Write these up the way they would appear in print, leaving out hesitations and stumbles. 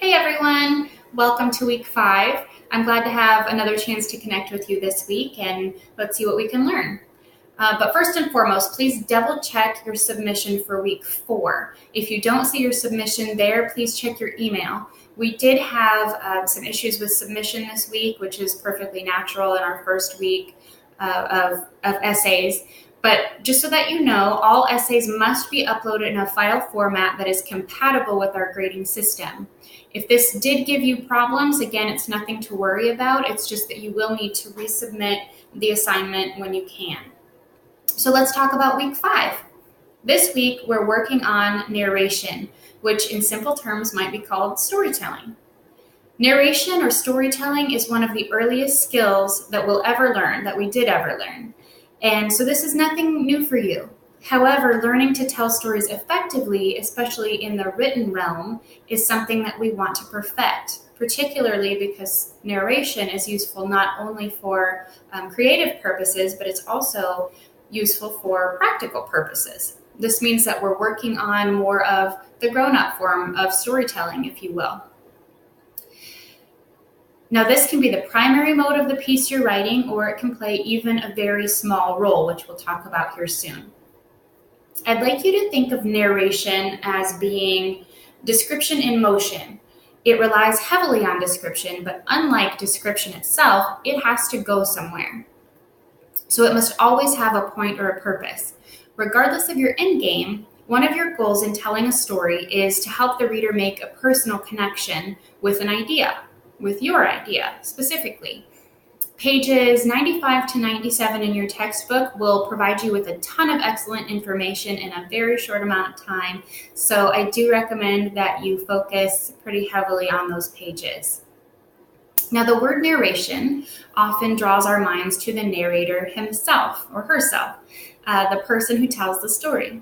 Hey everyone, welcome to week 5. I'm glad to have another chance to connect with you this week and let's see what we can learn. But first and foremost, please double check your submission for week 4. If you don't see your submission there, please check your email. We did have some issues with submission this week, which is perfectly natural in our first week of essays. But just so that you know, all essays must be uploaded in a file format that is compatible with our grading system. If this did give you problems, again, it's nothing to worry about. It's just that you will need to resubmit the assignment when you can. So let's talk about week 5. This week, we're working on narration, which in simple terms might be called storytelling. Narration or storytelling is one of the earliest skills that we'll ever learn, that we did ever learn. And so this is nothing new for you. However, learning to tell stories effectively, especially in the written realm, is something that we want to perfect, particularly because narration is useful not only for creative purposes, but it's also useful for practical purposes. This means that we're working on more of the grown-up form of storytelling, if you will. Now, this can be the primary mode of the piece you're writing, or it can play even a very small role, which we'll talk about here soon. I'd like you to think of narration as being description in motion. It relies heavily on description, but unlike description itself, it has to go somewhere. So it must always have a point or a purpose. Regardless of your end game, one of your goals in telling a story is to help the reader make a personal connection with an idea, with your idea specifically. Pages 95 to 97 in your textbook will provide you with a ton of excellent information in a very short amount of time. So I do recommend that you focus pretty heavily on those pages. Now, the word narration often draws our minds to the narrator himself or herself, the person who tells the story.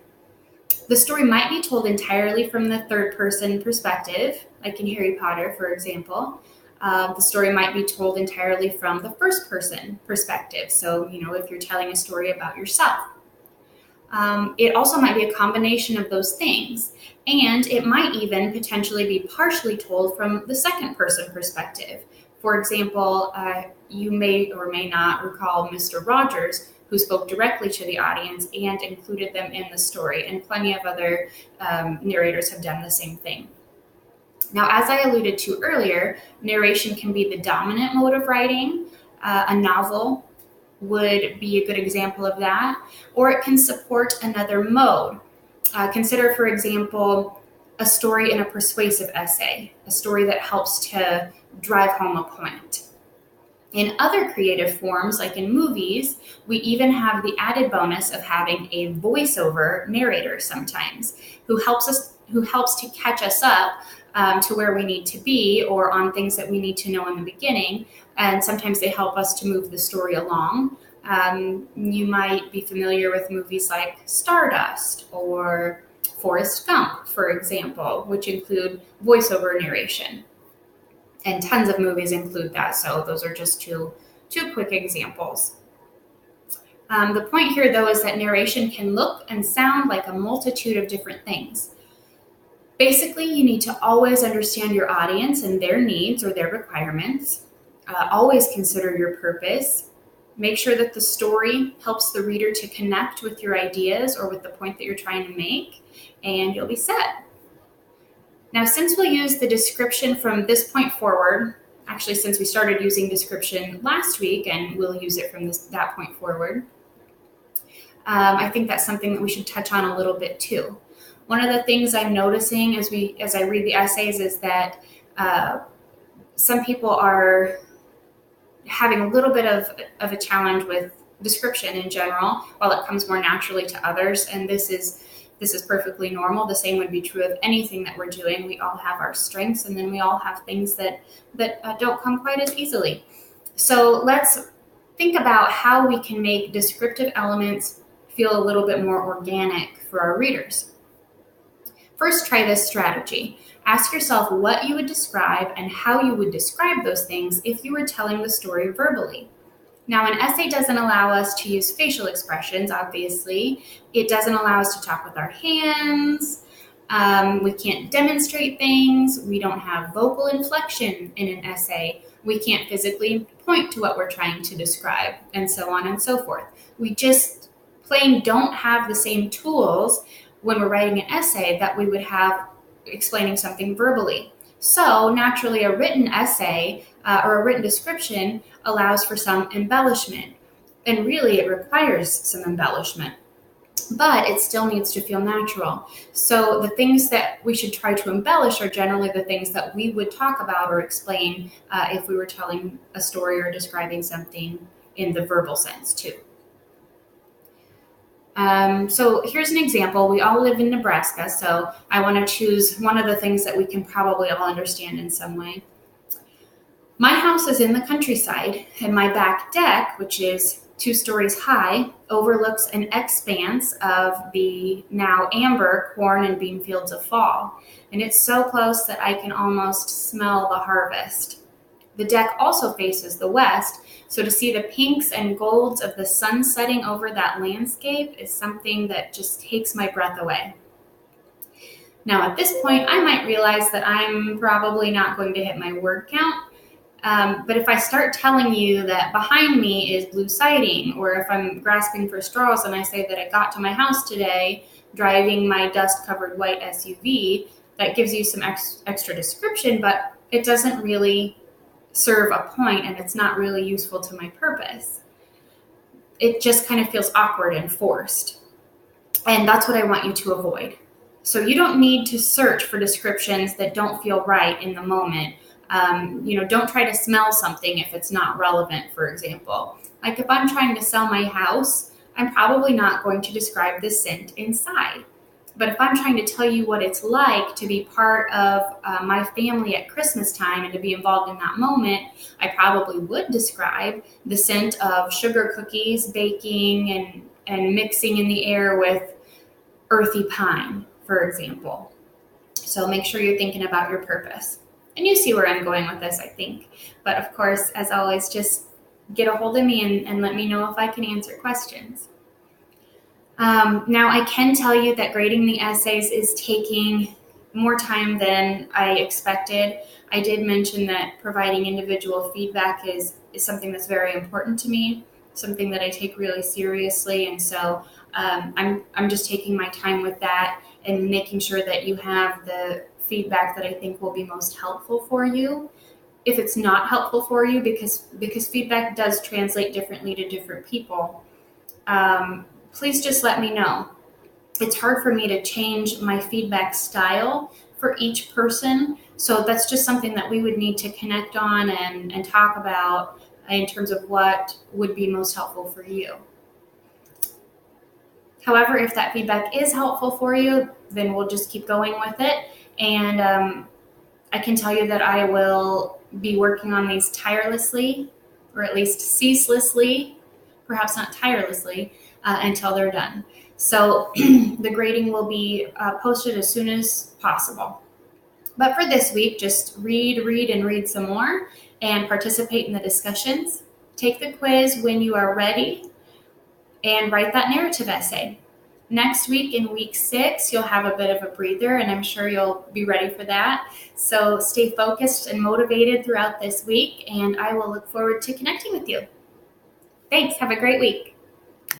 The story might be told entirely from the third-person perspective, like in Harry Potter, for example. The story might be told entirely from the first-person perspective. So, if you're telling a story about yourself. It also might be a combination of those things. And it might even potentially be partially told from the second-person perspective. For example, you may or may not recall Mr. Rogers, who spoke directly to the audience and included them in the story. And plenty of other narrators have done the same thing. Now, as I alluded to earlier, narration can be the dominant mode of writing. A novel would be a good example of that, or it can support another mode. Consider, for example, a story in a persuasive essay, a story that helps to drive home a point. In other creative forms, like in movies, we even have the added bonus of having a voiceover narrator sometimes, who helps to catch us up to where we need to be or on things that we need to know in the beginning. And sometimes they help us to move the story along. You might be familiar with movies like Stardust or Forrest Gump, for example, which include voiceover narration. And tons of movies include that, so those are just two quick examples. The point here, though, is that narration can look and sound like a multitude of different things. Basically, you need to always understand your audience and their needs or their requirements. Always consider your purpose. Make sure that the story helps the reader to connect with your ideas or with the point that you're trying to make, and you'll be set. Now, since we'll use the description from this point forward, actually since we started using description last week and we'll use it from that point forward, I think that's something that we should touch on a little bit too. One of the things I'm noticing as I read the essays is that some people are having a little bit of a challenge with description in general, while it comes more naturally to others, and this is perfectly normal. The same would be true of anything that we're doing. We all have our strengths, and then we all have things that don't come quite as easily. So let's think about how we can make descriptive elements feel a little bit more organic for our readers. First, try this strategy. Ask yourself what you would describe and how you would describe those things if you were telling the story verbally. Now, an essay doesn't allow us to use facial expressions, obviously. It doesn't allow us to talk with our hands. We can't demonstrate things. We don't have vocal inflection in an essay. We can't physically point to what we're trying to describe, and so on and so forth. We just plain don't have the same tools when we're writing an essay that we would have explaining something verbally. So naturally, a written essay or a written description allows for some embellishment, and really it requires some embellishment, but it still needs to feel natural. So the things that we should try to embellish are generally the things that we would talk about or explain if we were telling a story or describing something in the verbal sense too. So here's an example. We all live in Nebraska, so I want to choose one of the things that we can probably all understand in some way. My house is in the countryside, and my back deck, which is 2 stories high, overlooks an expanse of the now amber corn and bean fields of fall. And it's so close that I can almost smell the harvest. The deck also faces the west, so to see the pinks and golds of the sun setting over that landscape is something that just takes my breath away. Now, at this point, I might realize that I'm probably not going to hit my word count. But if I start telling you that behind me is blue siding, or if I'm grasping for straws and I say that I got to my house today driving my dust-covered white SUV, that gives you some extra description, but it doesn't really serve a point and it's not really useful to my purpose. It just kind of feels awkward and forced. And that's what I want you to avoid. So you don't need to search for descriptions that don't feel right in the moment. Don't try to smell something if it's not relevant, for example. Like if I'm trying to sell my house, I'm probably not going to describe the scent inside. But if I'm trying to tell you what it's like to be part of my family at Christmas time and to be involved in that moment, I probably would describe the scent of sugar cookies, baking, and mixing in the air with earthy pine, for example. So make sure you're thinking about your purpose. And you see where I'm going with this, I think. But of course, as always, just get a hold of me and let me know if I can answer questions. Now, I can tell you that grading the essays is taking more time than I expected. I did mention that providing individual feedback is something that's very important to me, something that I take really seriously. And so I'm just taking my time with that and making sure that you have the feedback that I think will be most helpful for you. If it's not helpful for you, because feedback does translate differently to different people, please just let me know. It's hard for me to change my feedback style for each person, so that's just something that we would need to connect on and talk about in terms of what would be most helpful for you. However, if that feedback is helpful for you, then we'll just keep going with it. And I can tell you that I will be working on these tirelessly, or at least ceaselessly, perhaps not tirelessly, until they're done. So the grading will be posted as soon as possible. But for this week, just read, and read some more and participate in the discussions. Take the quiz when you are ready and write that narrative essay. Next week, in week 6, you'll have a bit of a breather, and I'm sure you'll be ready for that. So stay focused and motivated throughout this week, and I will look forward to connecting with you. Thanks. Have a great week.